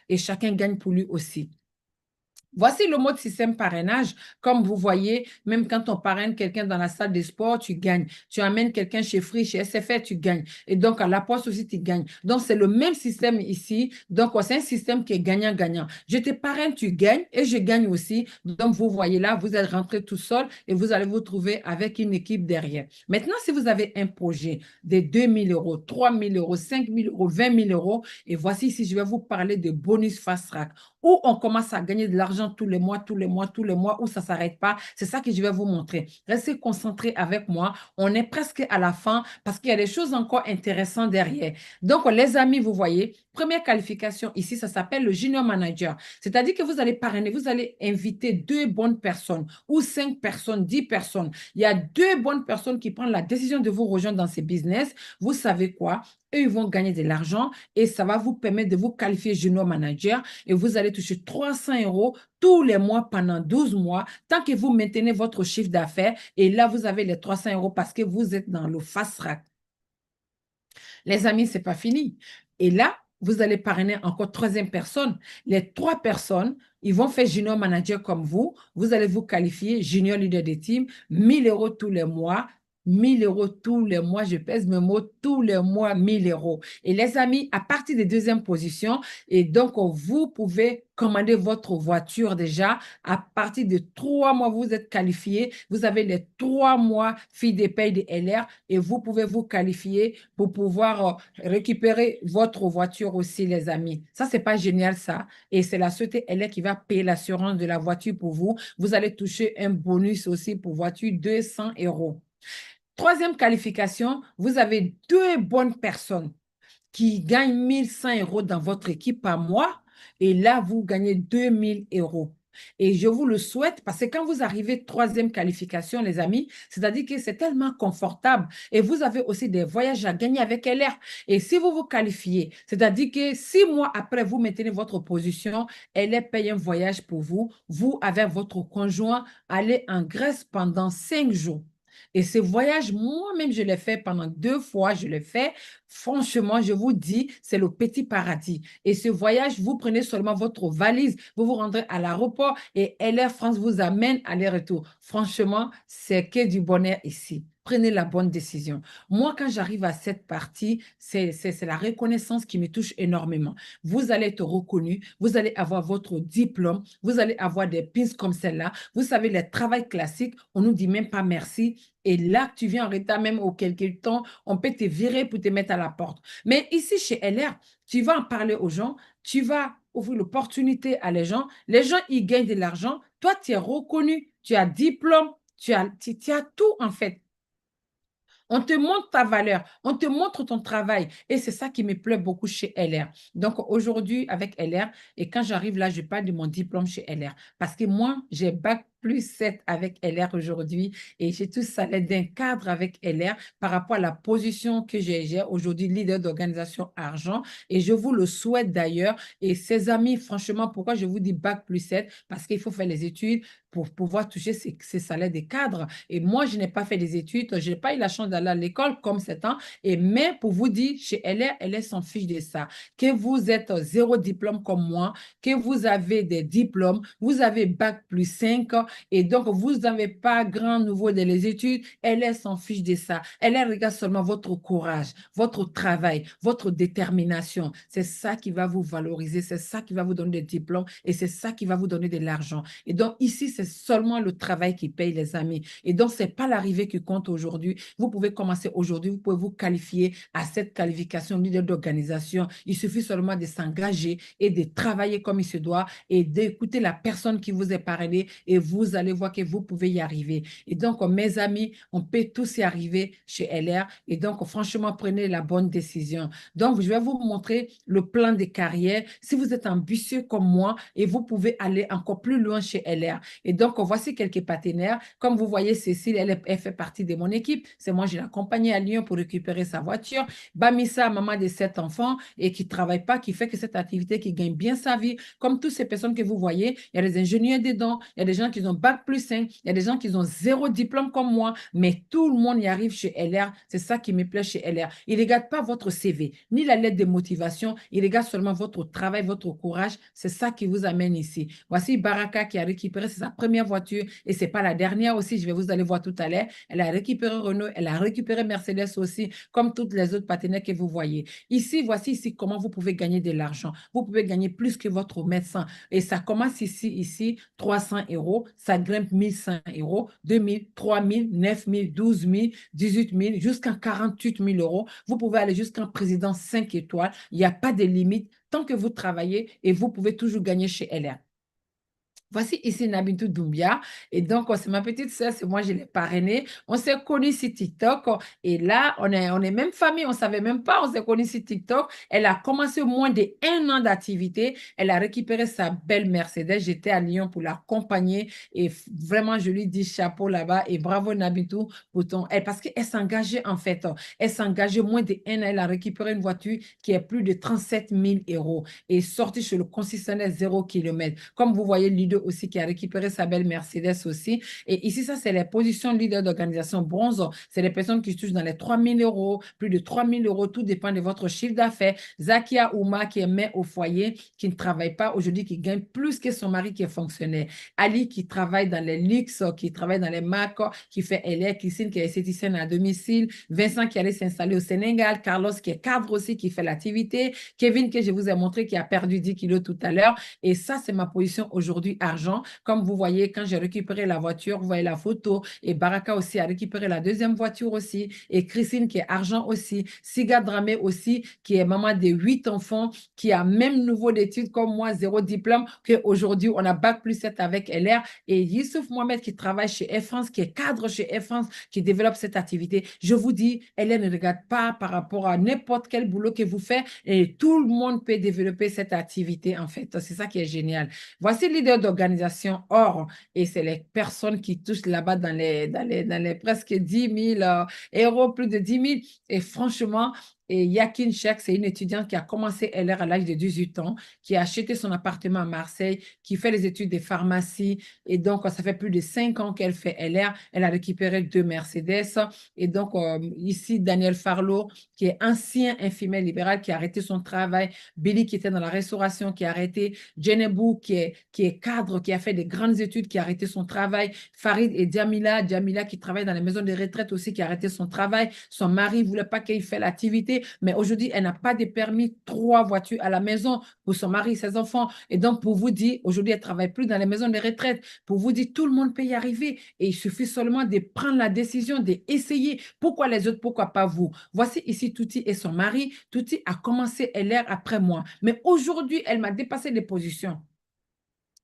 S1: et chacun gagne pour lui aussi. Voici le mode système parrainage. Comme vous voyez, même quand on parraine quelqu'un dans la salle de sport, tu gagnes. Tu amènes quelqu'un chez Free, chez SFR, tu gagnes. Et donc, à la poste aussi, tu gagnes. Donc, c'est le même système ici. Donc, c'est un système qui est gagnant-gagnant. Je te parraine, tu gagnes et je gagne aussi. Donc, vous voyez là, vous êtes rentré tout seul et vous allez vous trouver avec une équipe derrière. Maintenant, si vous avez un projet de 2 000 euros, 3 000 euros, 5 000 euros, 20 000 euros, et voici ici, je vais vous parler de bonus fast track où on commence à gagner de l'argent tous les mois, où ça ne s'arrête pas. C'est ça que je vais vous montrer. Restez concentrés avec moi. On est presque à la fin parce qu'il y a des choses encore intéressantes derrière. Donc, les amis, vous voyez, première qualification ici, ça s'appelle le junior manager. C'est-à-dire que vous allez parrainer, vous allez inviter 2 bonnes personnes ou 5 personnes, 10 personnes. Il y a 2 bonnes personnes qui prennent la décision de vous rejoindre dans ces business. Vous savez quoi? Eux, ils vont gagner de l'argent et ça va vous permettre de vous qualifier junior manager et vous allez toucher 300 euros tous les mois pendant 12 mois tant que vous maintenez votre chiffre d'affaires et là, vous avez les 300 euros parce que vous êtes dans le fast track. Les amis, ce n'est pas fini. Et là, vous allez parrainer encore 3e personne. Les 3 personnes, ils vont faire junior manager comme vous. Vous allez vous qualifier junior leader de team, 1 000 euros tous les mois. 1 000 euros tous les mois, je pèse mes mots, tous les mois, 1 000 euros. Et les amis, à partir de 2e position, et donc vous pouvez commander votre voiture déjà. À partir de 3 mois, vous êtes qualifié. Vous avez les 3 mois fille de paye de LR et vous pouvez vous qualifier pour pouvoir récupérer votre voiture aussi, les amis. Ça, c'est pas génial, ça. Et c'est la société LR qui va payer l'assurance de la voiture pour vous. Vous allez toucher un bonus aussi pour voiture, 200 euros. 3e qualification, vous avez 2 bonnes personnes qui gagnent 1 100 euros dans votre équipe par mois. Et là, vous gagnez 2 000 euros. Et je vous le souhaite parce que quand vous arrivez 3e qualification, les amis, c'est-à-dire que c'est tellement confortable et vous avez aussi des voyages à gagner avec LR. Et si vous vous qualifiez, c'est-à-dire que 6 mois après, vous maintenez votre position, LR paye un voyage pour vous. Vous, avec votre conjoint, allez en Grèce pendant 5 jours. Et ce voyage, moi-même, je l'ai fait pendant 2 fois, je l'ai fait. Franchement, je vous dis, c'est le petit paradis. Et ce voyage, vous prenez seulement votre valise, vous vous rendrez à l'aéroport et LR France vous amène aller-retour. Franchement, c'est que du bonheur ici. Prenez la bonne décision. Moi, quand j'arrive à cette partie, c'est la reconnaissance qui me touche énormément. Vous allez être reconnu, vous allez avoir votre diplôme, vous allez avoir des pins comme celle-là. Vous savez, les travails classiques, on ne nous dit même pas merci. Et là, tu viens en retard même au quelque temps, on peut te virer pour te mettre à la porte. Mais ici, chez LR, tu vas en parler aux gens, tu vas ouvrir l'opportunité à les gens, ils gagnent de l'argent, toi, tu es reconnu, tu as diplôme, tu as tout en fait. On te montre ta valeur, on te montre ton travail. Et c'est ça qui me plaît beaucoup chez LR. Donc aujourd'hui, avec LR, et quand j'arrive là, je parle de mon diplôme chez LR. Parce que moi, j'ai Bac+7 avec LR aujourd'hui et j'ai tout ça l'aide d'un cadre avec LR par rapport à la position que j'ai aujourd'hui, leader d'organisation argent. Et je vous le souhaite d'ailleurs. Et ces amis, franchement, pourquoi je vous dis Bac+7? Parce qu'il faut faire les études pour pouvoir toucher ces salaires des cadres. Et moi, je n'ai pas fait des études, je n'ai pas eu la chance d'aller à l'école comme 7 ans. Et mais pour vous dire, chez LR s'en fiche de ça. Que vous êtes 0 diplôme comme moi, que vous avez des diplômes, vous avez Bac+5, et donc vous n'avez pas grand nouveau dans les études, elle s'en fiche de ça. Elle regarde seulement votre courage, votre travail, votre détermination. C'est ça qui va vous valoriser, c'est ça qui va vous donner des diplômes et c'est ça qui va vous donner de l'argent. Et donc ici, c'est seulement le travail qui paye, les amis. Et donc, ce n'est pas l'arrivée qui compte aujourd'hui. Vous pouvez commencer aujourd'hui, vous pouvez vous qualifier à cette qualification leader d'organisation. Il suffit seulement de s'engager et de travailler comme il se doit et d'écouter la personne qui vous est parlée et vous allez voir que vous pouvez y arriver. Et donc, mes amis, on peut tous y arriver chez LR. Et donc, franchement, prenez la bonne décision. Donc, je vais vous montrer le plan de carrière. Si vous êtes ambitieux comme moi et vous pouvez aller encore plus loin chez LR. Et donc, voici quelques partenaires. Comme vous voyez, Cécile, elle fait partie de mon équipe. C'est moi, je l'ai accompagnée à Lyon pour récupérer sa voiture. Bamissa, maman de 7 enfants et qui ne travaille pas, qui fait que cette activité, qui gagne bien sa vie. Comme toutes ces personnes que vous voyez, il y a des ingénieurs dedans, il y a des gens qui ont bac plus 5, il y a des gens qui ont 0 diplôme comme moi, mais tout le monde y arrive chez LR. C'est ça qui me plaît chez LR. Il ne regarde pas votre CV, ni la lettre de motivation, il regarde seulement votre travail, votre courage. C'est ça qui vous amène ici. Voici Baraka qui a récupéré sa première voiture et ce n'est pas la dernière aussi, vous allez voir tout à l'heure. Elle a récupéré Renault, elle a récupéré Mercedes aussi, comme toutes les autres partenaires que vous voyez. Ici, voici ici comment vous pouvez gagner de l'argent. Vous pouvez gagner plus que votre médecin. Et ça commence ici, 300 euros, ça grimpe 1100 euros, 2000, 3000, 9000, 12 000, 18 000, jusqu'à 48 000 euros. Vous pouvez aller jusqu'à un président 5 étoiles. Il n'y a pas de limite tant que vous travaillez et vous pouvez toujours gagner chez LR. Voici ici Nabintou Doumbia. Et donc, c'est ma petite sœur, c'est moi, je l'ai parrainée. On s'est connus sur TikTok. Et là, on est même famille. On ne savait même pas. On s'est connus sur TikTok. Elle a commencé moins d'1 an d'activité. Elle a récupéré sa belle Mercedes. J'étais à Lyon pour l'accompagner. Et vraiment, je lui dis chapeau là-bas. Et bravo Nabintou pour ton... Parce qu'elle s'engageait en fait. Elle s'engageait moins d'1 an. Elle a récupéré une voiture qui est plus de 37 000 euros. Et sortie chez le concessionnaire 0 km. Comme vous voyez, Ludo aussi qui a récupéré sa belle Mercedes aussi. Et ici, ça, c'est les positions leader d'organisation bronze. C'est les personnes qui touchent dans les 3 000 euros, plus de 3 000 euros. Tout dépend de votre chiffre d'affaires. Zakia Ouma, qui est mère au foyer, qui ne travaille pas aujourd'hui, qui gagne plus que son mari qui est fonctionnaire. Ali, qui travaille dans les luxes, qui travaille dans les marques, qui fait LR. Christine, qui est esthéticienne à domicile. Vincent, qui allait s'installer au Sénégal. Carlos, qui est cadre aussi, qui fait l'activité. Kevin, que je vous ai montré, qui a perdu 10 kilos tout à l'heure. Et ça, c'est ma position aujourd'hui argent. Comme vous voyez, quand j'ai récupéré la voiture, vous voyez la photo. Et Baraka aussi a récupéré la deuxième voiture aussi. Et Christine qui est argent aussi. Siga Dramé aussi, qui est maman de 8 enfants, qui a même niveau d'études comme moi, 0 diplôme, qu'aujourd'hui, on a bac plus 7 avec LR. Et Youssouf Mohamed qui travaille chez Air France, qui est cadre chez Air France, qui développe cette activité. Je vous dis, LR ne regarde pas par rapport à n'importe quel boulot que vous faites. Et tout le monde peut développer cette activité, en fait. C'est ça qui est génial. Voici le leader d'organisation or, et c'est les personnes qui touchent là-bas dans les presque 10 000 euros, plus de 10 000. Et franchement, et Yakin Chek, c'est une étudiante qui a commencé LR à l'âge de 18 ans, qui a acheté son appartement à Marseille, qui fait les études de pharmacie. Et donc, ça fait plus de 5 ans qu'elle fait LR. Elle a récupéré 2 Mercedes. Et donc, ici, Daniel Farlot, qui est ancien infirmier libéral, qui a arrêté son travail. Billy, qui était dans la restauration, qui a arrêté. Jenebou, qui est cadre, qui a fait des grandes études, qui a arrêté son travail. Farid et Djamila, qui travaille dans les maisons de retraite aussi, qui a arrêté son travail. Son mari ne voulait pas qu'il fasse l'activité, mais aujourd'hui, elle n'a pas de permis, 3 voitures à la maison pour son mari, ses enfants. Et donc, pour vous dire, aujourd'hui, elle ne travaille plus dans les maisons de retraite. Pour vous dire, tout le monde peut y arriver. Et il suffit seulement de prendre la décision, d'essayer. Pourquoi les autres, pourquoi pas vous? Voici ici Touti et son mari. Touti a commencé LR après moi. Mais aujourd'hui, elle m'a dépassé les positions.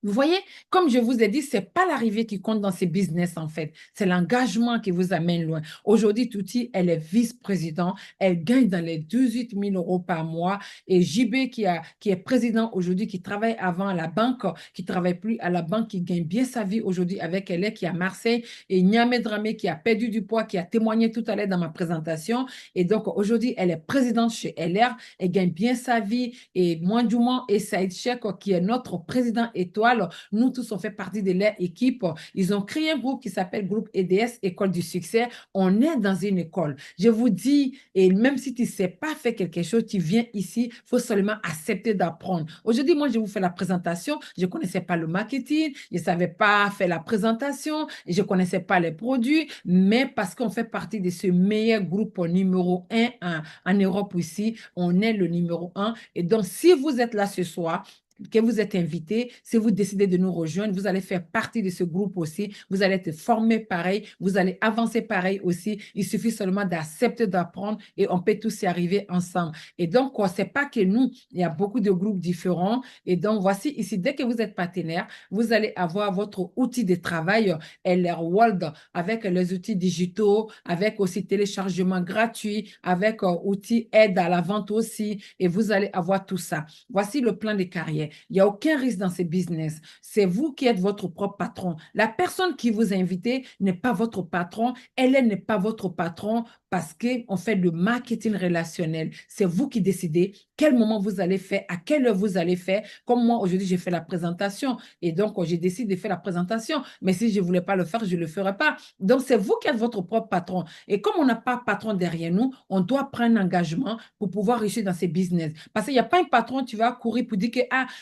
S1: Vous voyez, comme je vous ai dit, ce n'est pas l'arrivée qui compte dans ces business, en fait. C'est l'engagement qui vous amène loin. Aujourd'hui, Touti, elle est vice-président. Elle gagne dans les 18 000 euros par mois. Et JB, qui est président aujourd'hui, qui travaille avant à la banque, qui ne travaille plus à la banque, qui gagne bien sa vie aujourd'hui avec elle, qui est à Marseille. Et Niamé Dramé, qui a perdu du poids, qui a témoigné tout à l'heure dans ma présentation. Et donc, aujourd'hui, elle est présidente chez LR. Elle gagne bien sa vie. Et moins du moins, et Saïd Cheikh, qui est notre président étoile, étoiles. Nous tous, on fait partie de leur équipe. Ils ont créé un groupe qui s'appelle Groupe EDS, École du succès. On est dans une école. Je vous dis, et même si tu ne sais pas faire quelque chose, tu viens ici, il faut seulement accepter d'apprendre. Aujourd'hui, moi, je vous fais la présentation. Je ne connaissais pas le marketing, je ne savais pas faire la présentation, je ne connaissais pas les produits, mais parce qu'on fait partie de ce meilleur groupe numéro 1 en Europe ici, on est le numéro 1. Et donc, si vous êtes là ce soir, que vous êtes invité, si vous décidez de nous rejoindre, vous allez faire partie de ce groupe aussi, vous allez être formé pareil, vous allez avancer pareil aussi. Il suffit seulement d'accepter d'apprendre et on peut tous y arriver ensemble. Et donc, ce n'est pas que nous, il y a beaucoup de groupes différents. Et donc, voici ici, dès que vous êtes partenaire, vous allez avoir votre outil de travail LR World avec les outils digitaux, avec aussi téléchargement gratuit, avec outils aide à la vente aussi. Et vous allez avoir tout ça. Voici le plan de carrière. Il n'y a aucun risque dans ce business. C'est vous qui êtes votre propre patron. La personne qui vous a invité n'est pas votre patron. Elle n'est pas votre patron parce qu'on fait du marketing relationnel. C'est vous qui décidez quel moment vous allez faire, à quelle heure vous allez faire. Comme moi, aujourd'hui, j'ai fait la présentation et donc j'ai décidé de faire la présentation. Mais si je ne voulais pas le faire, je ne le ferais pas. Donc, c'est vous qui êtes votre propre patron. Et comme on n'a pas de patron derrière nous, on doit prendre un engagement pour pouvoir réussir dans ces business. Parce qu'il n'y a pas un patron, tu vas courir pour dire que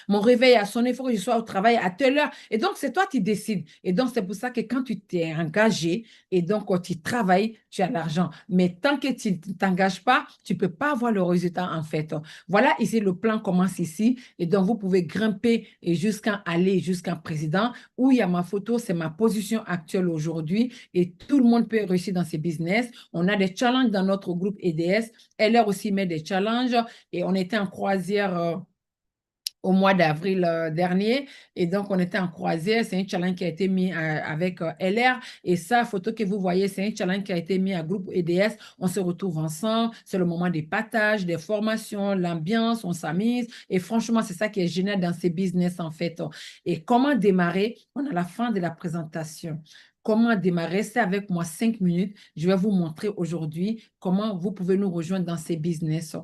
S1: mon réveil a sonné, il faut que je sois au travail à telle heure. Et donc, c'est toi qui décides. Et donc, c'est pour ça que quand tu t'es engagé et donc quand tu travailles, tu as l'argent. Mais tant que tu ne t'engages pas, tu ne peux pas avoir le résultat en fait. Voilà, ici, le plan commence ici. Et donc, vous pouvez grimper jusqu'à aller jusqu'à président où il y a ma photo, c'est ma position actuelle aujourd'hui. Et tout le monde peut réussir dans ces business. On a des challenges dans notre groupe EDS. Elle aussi met des challenges et on était en croisière au mois d'avril dernier. Et donc, on était en croisière. C'est un challenge qui a été mis avec LR. Et ça, photo que vous voyez, c'est un challenge qui a été mis à groupe EDS. On se retrouve ensemble. C'est le moment des partages, des formations, l'ambiance, on s'amuse. Et franchement, c'est ça qui est génial dans ces business, en fait. Et comment démarrer? On a la fin de la présentation. Comment démarrer? Restez avec moi 5 minutes. Je vais vous montrer aujourd'hui comment vous pouvez nous rejoindre dans ces business.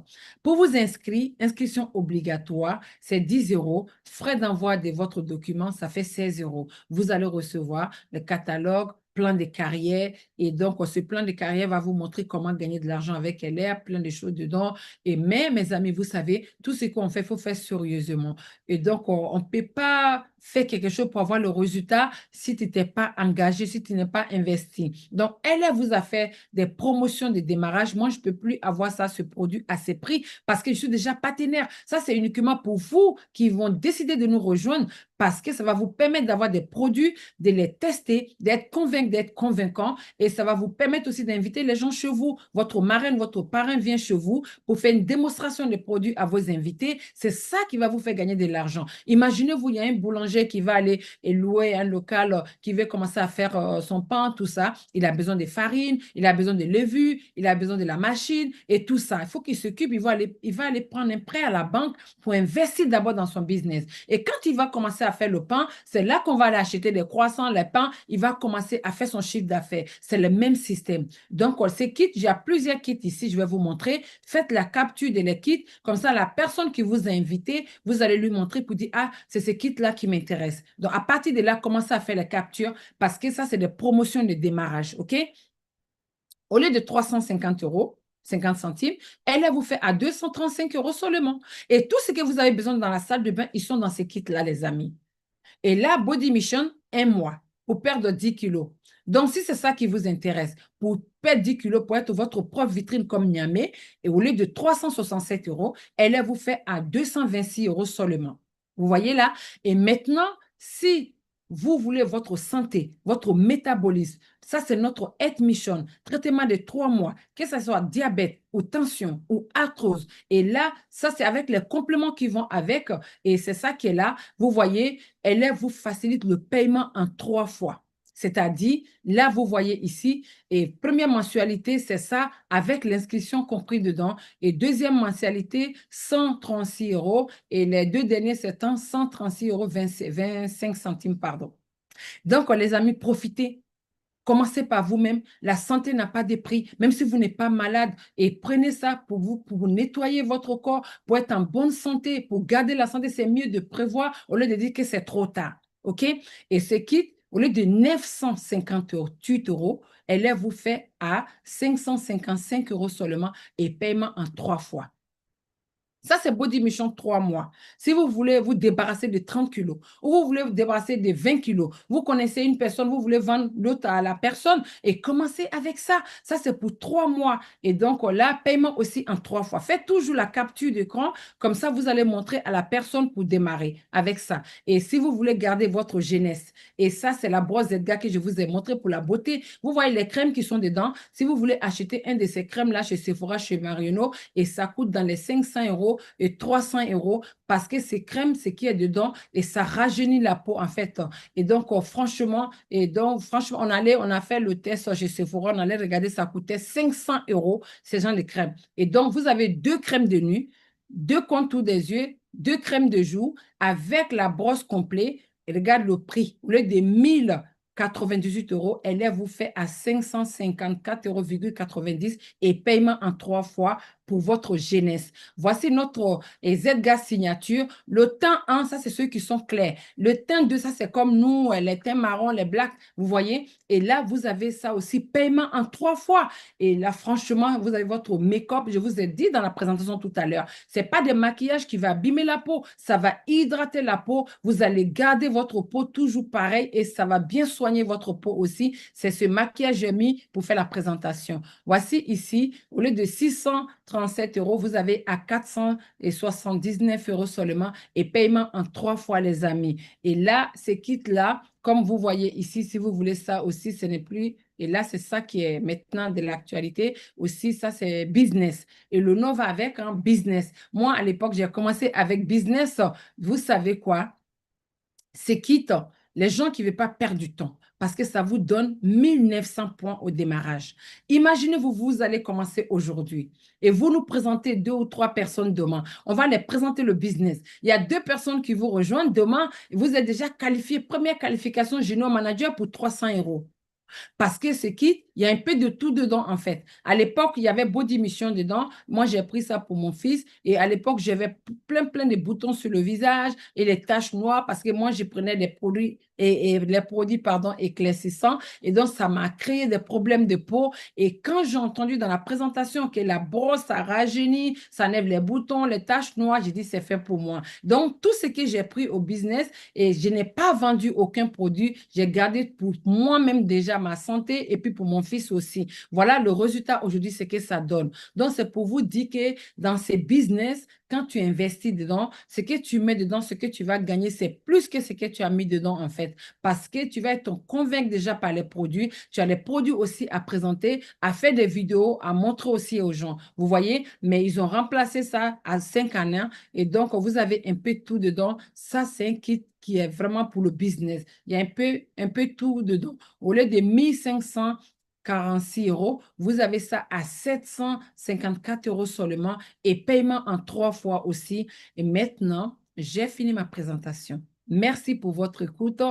S1: Pour vous inscrire, inscription obligatoire, c'est 10 euros. Frais d'envoi de votre document, ça fait 16 euros. Vous allez recevoir le catalogue, plan de carrière. Et donc, ce plan de carrière va vous montrer comment gagner de l'argent avec LR, plein de choses dedans. Mais, mes amis, vous savez, tout ce qu'on fait, il faut faire sérieusement. Et donc, on ne peut pas faire quelque chose pour avoir le résultat si tu n'es pas engagé, si tu n'es pas investi. Donc, LR vous a fait des promotions de démarrage. Moi, je ne peux plus avoir ça, ce produit à ce prix parce que je suis déjà partenaire. Ça, c'est uniquement pour vous qui vont décider de nous rejoindre parce que ça va vous permettre d'avoir des produits, de les tester, d'être convaincant et ça va vous permettre aussi d'inviter les gens chez vous. Votre marraine, votre parrain vient chez vous pour faire une démonstration de produits à vos invités. C'est ça qui va vous faire gagner de l'argent. Imaginez-vous, il y a un boulanger qui va aller louer un local, qui veut commencer à faire son pain, tout ça. Il a besoin de farine, il a besoin de levure, il a besoin de la machine et tout ça. Il faut qu'il s'occupe, il va aller prendre un prêt à la banque pour investir d'abord dans son business. Et quand il va commencer à faire le pain, c'est là qu'on va aller acheter des croissants, les pains, il va commencer à faire son chiffre d'affaires. C'est le même système. Donc, ces kits, il y a plusieurs kits ici, je vais vous montrer. Faites la capture de les kits, comme ça, la personne qui vous a invité, vous allez lui montrer pour dire, ah, c'est ce kit-là qui m'intéresse. Donc, à partir de là, commencez à faire les captures parce que ça, c'est des promotions de démarrage, OK? Au lieu de 350 euros, 50 centimes, elle vous fait à 235 euros seulement. Et tout ce que vous avez besoin dans la salle de bain, ils sont dans ces kits-là, les amis. Et là, Body Mission, un mois pour perdre 10 kilos. Donc, si c'est ça qui vous intéresse, pour perdre 10 kilos, pour être votre propre vitrine comme Niamey, et au lieu de 367 euros, elle vous fait à 226 euros seulement. Vous voyez là? Et maintenant, si vous voulez votre santé, votre métabolisme, ça c'est notre Health Mission, traitement de 3 mois, que ce soit diabète ou tension ou arthrose. Et là, ça c'est avec les compléments qui vont avec, et c'est ça qui est là. Vous voyez, elle vous facilite le paiement en 3 fois. C'est-à-dire, là, vous voyez ici, et première mensualité, c'est ça, avec l'inscription compris dedans. Et deuxième mensualité, 136 euros. Et les deux derniers, c'est 136 euros 25 centimes, pardon. Donc, les amis, profitez. Commencez par vous-même. La santé n'a pas de prix, même si vous n'êtes pas malade. Et prenez ça pour vous nettoyer votre corps, pour être en bonne santé, pour garder la santé. C'est mieux de prévoir au lieu de dire que c'est trop tard. OK? Et ce kit, au lieu de 958 euros, elle vous fait à 555 euros seulement et paiement en 3 fois. Ça, c'est Body Mission 3 mois. Si vous voulez vous débarrasser de 30 kilos ou vous voulez vous débarrasser de 20 kilos, vous connaissez une personne, vous voulez vendre l'autre à la personne et commencez avec ça. Ça, c'est pour 3 mois. Et donc, là, paiement aussi en 3 fois. Faites toujours la capture d'écran. Comme ça, vous allez montrer à la personne pour démarrer avec ça. Et si vous voulez garder votre jeunesse, et ça, c'est la brosse Edgar que je vous ai montré pour la beauté. Vous voyez les crèmes qui sont dedans. Si vous voulez acheter un de ces crèmes-là chez Sephora, chez Marionneau, et ça coûte dans les 500 euros et 300 euros parce que ces crèmes, ce qui est dedans, et ça rajeunit la peau, en fait. Et donc, franchement, on a fait le test chez Sephora, on allait regarder, ça coûtait 500 euros, ces gens de crèmes. Et donc, vous avez 2 crèmes de nuit, 2 contours des yeux, 2 crèmes de jour avec la brosse complète. Et regarde le prix. Au lieu de 1098 euros, elle vous fait à 554,90 euros et paiement en 3 fois pour votre jeunesse. Voici notre Zga signature. Le teint 1, ça, c'est ceux qui sont clairs. Le teint 2, ça, c'est comme nous, les teints marrons, les blacks, vous voyez. Et là, vous avez ça aussi, paiement en 3 fois. Et là, franchement, vous avez votre make-up. Je vous ai dit dans la présentation tout à l'heure, ce n'est pas des maquillages qui va abîmer la peau. Ça va hydrater la peau. Vous allez garder votre peau toujours pareil et ça va bien soigner votre peau aussi. C'est ce maquillage que j'ai mis pour faire la présentation. Voici ici, au lieu de 637 euros, vous avez à 479 euros seulement et paiement en 3 fois, les amis. Et là, ces kits-là, comme vous voyez ici, si vous voulez ça aussi, ce n'est plus. Et là, c'est ça qui est maintenant de l'actualité. Aussi, ça, c'est business. Et le nom va avec un business. Moi, à l'époque, j'ai commencé avec business. Vous savez quoi? C'est quitte les gens qui ne veulent pas perdre du temps parce que ça vous donne 1900 points au démarrage. Imaginez-vous, vous allez commencer aujourd'hui et vous nous présentez 2 ou 3 personnes demain. On va les présenter le business. Il y a 2 personnes qui vous rejoignent demain. Vous êtes déjà qualifié, première qualification junior manager pour 300 euros. Parce que ce kit, il y a un peu de tout dedans, en fait. À l'époque, il y avait Body Mission dedans. Moi, j'ai pris ça pour mon fils. Et à l'époque, j'avais plein de boutons sur le visage et les taches noires parce que moi, je prenais des produits et les produits, pardon, éclaircissants. Et donc, ça m'a créé des problèmes de peau. Et quand j'ai entendu dans la présentation que la brosse, ça rajeunit, ça enlève les boutons, les taches noires, j'ai dit, c'est fait pour moi. Donc, tout ce que j'ai pris au business et je n'ai pas vendu aucun produit, j'ai gardé pour moi-même déjà ma santé et puis pour mon fils aussi. Voilà le résultat aujourd'hui, c'est que ça donne. Donc, c'est pour vous dire que dans ces business, quand tu investis dedans, ce que tu mets dedans, ce que tu vas gagner, c'est plus que ce que tu as mis dedans, en fait. Parce que tu vas être convaincu déjà par les produits. Tu as les produits aussi à présenter, à faire des vidéos, à montrer aussi aux gens. Vous voyez? Mais ils ont remplacé ça à 5 ans. Et donc, vous avez un peu tout dedans. Ça, c'est un kit qui est vraiment pour le business. Il y a un peu tout dedans. Au lieu de 1546 euros, vous avez ça à 754 euros seulement et paiement en 3 fois aussi. Et maintenant, j'ai fini ma présentation. Merci pour votre écoute.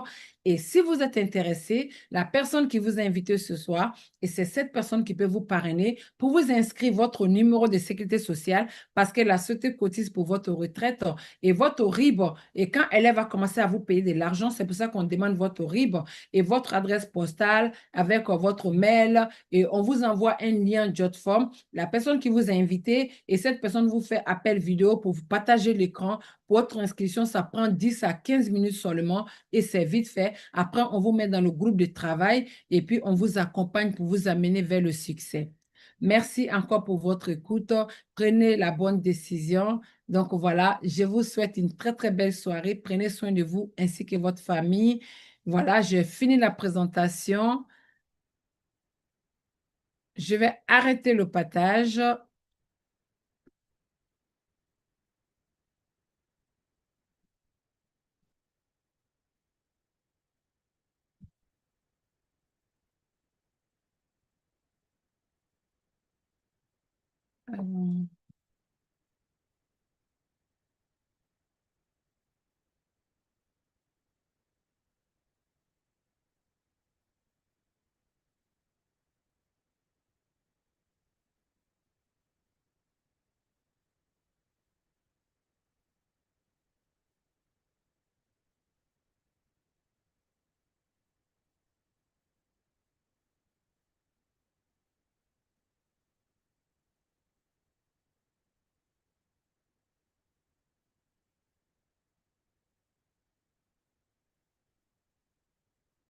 S1: Et si vous êtes intéressé, la personne qui vous a invité ce soir, et c'est cette personne qui peut vous parrainer pour vous inscrire votre numéro de sécurité sociale parce que la société cotise pour votre retraite et votre RIB. Et quand elle va commencer à vous payer de l'argent, c'est pour ça qu'on demande votre RIB et votre adresse postale avec votre mail et on vous envoie un lien JotForm. La personne qui vous a invité et cette personne vous fait appel vidéo pour vous partager l'écran. Votre inscription, ça prend 10 à 15 minutes seulement et c'est vite fait. Après, on vous met dans le groupe de travail et puis on vous accompagne pour vous amener vers le succès. Merci encore pour votre écoute. Prenez la bonne décision. Donc voilà, je vous souhaite une très belle soirée. Prenez soin de vous ainsi que votre famille. Voilà, j'ai fini la présentation. Je vais arrêter le partage.